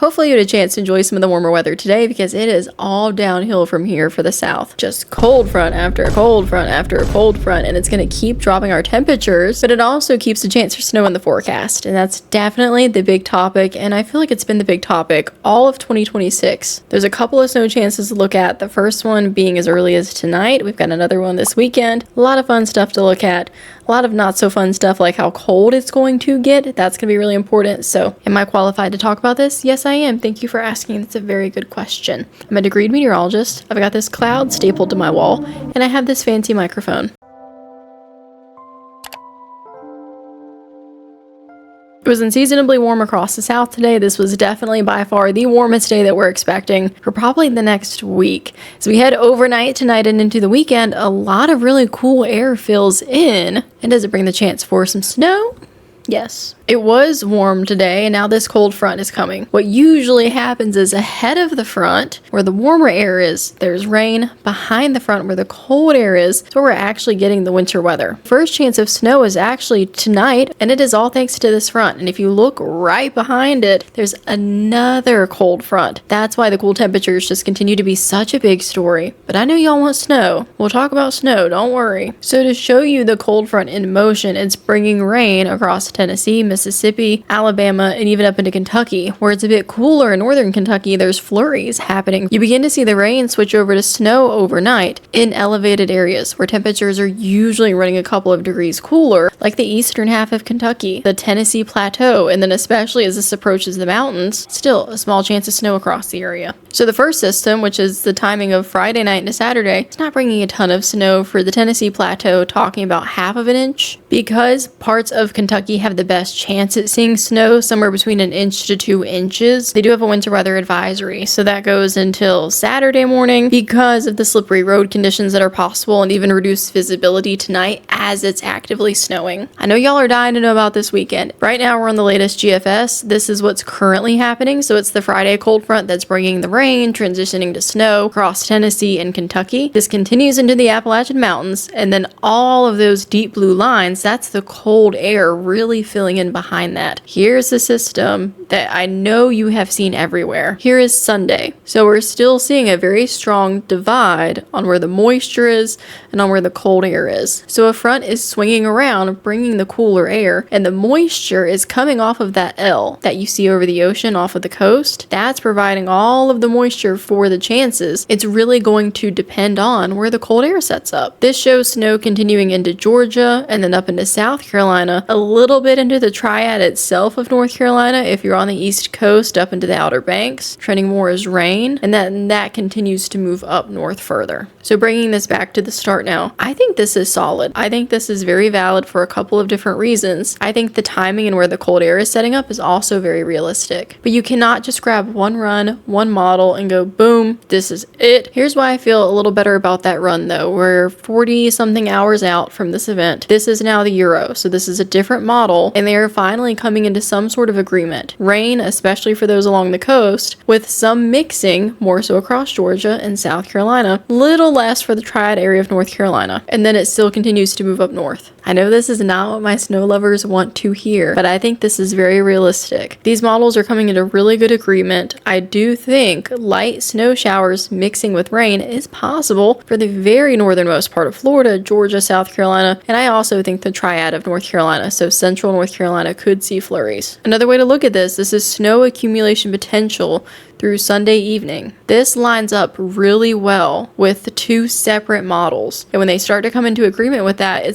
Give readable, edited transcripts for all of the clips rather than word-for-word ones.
Hopefully you had a chance to enjoy some of the warmer weather today, because it is all downhill from here for the south. Just cold front after a cold front after a cold front, and it's going to keep dropping our temperatures, but it also keeps a chance for snow in the forecast, and that's definitely the big topic, and I feel like it's been the big topic all of 2026. There's a couple of snow chances to look at, the first one being as early as tonight. We've got another one this weekend. A lot of fun stuff to look at. A lot of not so fun stuff like how cold it's going to get. That's going to be really important. So am I qualified to talk about this? Yes, I am. Thank you for asking. That's a very good question. I'm a degreed meteorologist. I've got this cloud stapled to my wall, and I have this fancy microphone. It was unseasonably warm across the south today. This was definitely by far the warmest day that we're expecting for probably the next week. As we head overnight tonight and into the weekend, a lot of really cool air fills in. And does it bring the chance for some snow? Yes. It was warm today, and now this cold front is coming. What usually happens is ahead of the front, where the warmer air is, there's rain. Behind the front, where the cold air is, where we're actually getting the winter weather. First chance of snow is actually tonight, and it is all thanks to this front. And if you look right behind it, there's another cold front. That's why the cool temperatures just continue to be such a big story. But I know y'all want snow. We'll talk about snow, don't worry. So to show you the cold front in motion, it's bringing rain across Tennessee, Mississippi, Alabama, and even up into Kentucky. Where it's a bit cooler in northern Kentucky, there's flurries happening. You begin to see the rain switch over to snow overnight in elevated areas where temperatures are usually running a couple of degrees cooler, like the eastern half of Kentucky, the Tennessee Plateau, and then especially as this approaches the mountains, still a small chance of snow across the area. So the first system, which is the timing of Friday night into Saturday, it's not bringing a ton of snow for the Tennessee Plateau, talking about half of an inch, because parts of Kentucky have the best chance at seeing snow, somewhere between 1 inch to 2 inches. They do have a winter weather advisory, so that goes until Saturday morning because of the slippery road conditions that are possible, and even reduced visibility tonight as it's actively snowing. I know y'all are dying to know about this weekend. Right now we're on the latest GFS. This is what's currently happening. So it's the Friday cold front that's bringing the rain, transitioning to snow across Tennessee and Kentucky. This continues into the Appalachian Mountains, and then all of those deep blue lines, that's the cold air really filling in behind that. Here's the system that I know you have seen everywhere. Here is Sunday. So we're still seeing a very strong divide on where the moisture is and on where the cold air is. So a front is swinging around, bringing the cooler air, and the moisture is coming off of that L that you see over the ocean off of the coast. That's providing all of the moisture for the chances. It's really going to depend on where the cold air sets up. This shows snow continuing into Georgia and then up into South Carolina, a little bit into the triad itself of North Carolina if you're on the east coast up into the Outer Banks, trending more as rain, and then that continues to move up north further. So bringing this back to the start now, I think this is solid. I think this is very valid for a couple of different reasons. I think the timing and where the cold air is setting up is also very realistic. But you cannot just grab one run, one model, and go boom, this is it. Here's why I feel a little better about that run though. We're 40 something hours out from this event. This is now the Euro, so this is a different model, and they are finally coming into some sort of agreement. Rain, especially for those along the coast, with some mixing, more so across Georgia and South Carolina, little less for the triad area of North Carolina, and then it still continues to move up north. I know this is not what my snow lovers want to hear, but I think this is very realistic. These models are coming into really good agreement. I do think light snow showers mixing with rain is possible for the very northernmost part of Florida, Georgia, South Carolina, and I also think the triad of North Carolina, so central North Carolina, could see flurries. Another way to look at this is snow accumulation potential through Sunday evening. This lines up really well with the two separate models, and when they start to come into agreement with that,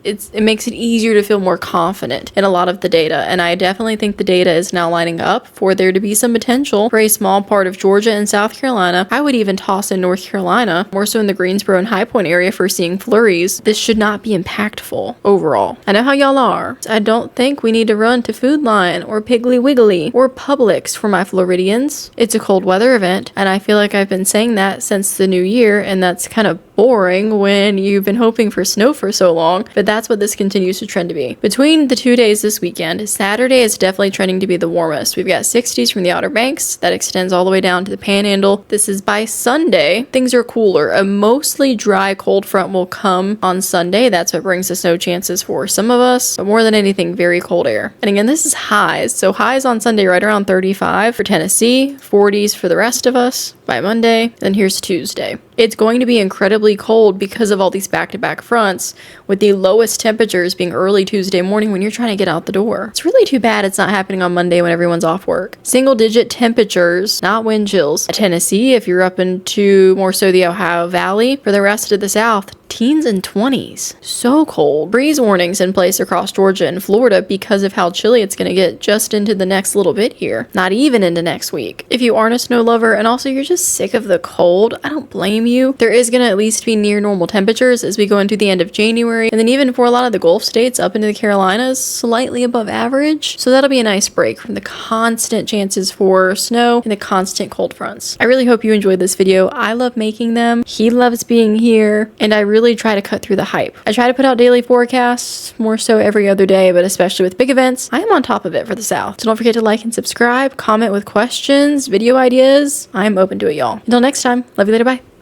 it makes it easier to feel more confident in a lot of the data, and I definitely think the data is now lining up for there to be some potential for a small part of Georgia and South Carolina. I would even toss in North Carolina, more so in the Greensboro and High Point area, for seeing flurries. This should not be impactful overall. I know how y'all are. I don't think we need to run to Food Lion or Piggly Wiggly or Publix for my Floridians. It's a cold weather event, and I feel like I've been saying that since the new year, and that's kind of boring when you've been hoping for snow for so long, but that's what this continues to trend to be. Between the 2 days this weekend, Saturday is definitely trending to be the warmest. We've got 60s from the Outer Banks that extends all the way down to the Panhandle. This is by Sunday. Things are cooler. A mostly dry cold front will come on Sunday. That's what brings the snow chances for some of us, but more than anything, very cold air. And again, this is highs. So highs on Sunday right around 35 for Tennessee, 40s for the rest of us by Monday. Then here's Tuesday. It's going to be incredibly cold because of all these back-to-back fronts, with the lowest temperatures being early Tuesday morning when you're trying to get out the door. It's really too bad it's not happening on Monday when everyone's off work. Single-digit temperatures, not wind chills. At Tennessee, if you're up into more so the Ohio Valley, for the rest of the South, teens and 20s. So cold. Breeze warnings in place across Georgia and Florida because of how chilly it's going to get just into the next little bit here. Not even into next week. If you aren't a snow lover and also you're just sick of the cold, I don't blame you. There is going to at least be near normal temperatures as we go into the end of January. And then even for a lot of the Gulf states up into the Carolinas, slightly above average. So that'll be a nice break from the constant chances for snow and the constant cold fronts. I really hope you enjoyed this video. I love making them. He loves being here. And I really try to cut through the hype. I try to put out daily forecasts, more so every other day, but especially with big events, I am on top of it for the South. So don't forget to like and subscribe, comment with questions, video ideas. I'm open to it, y'all. Until next time, love you later, bye.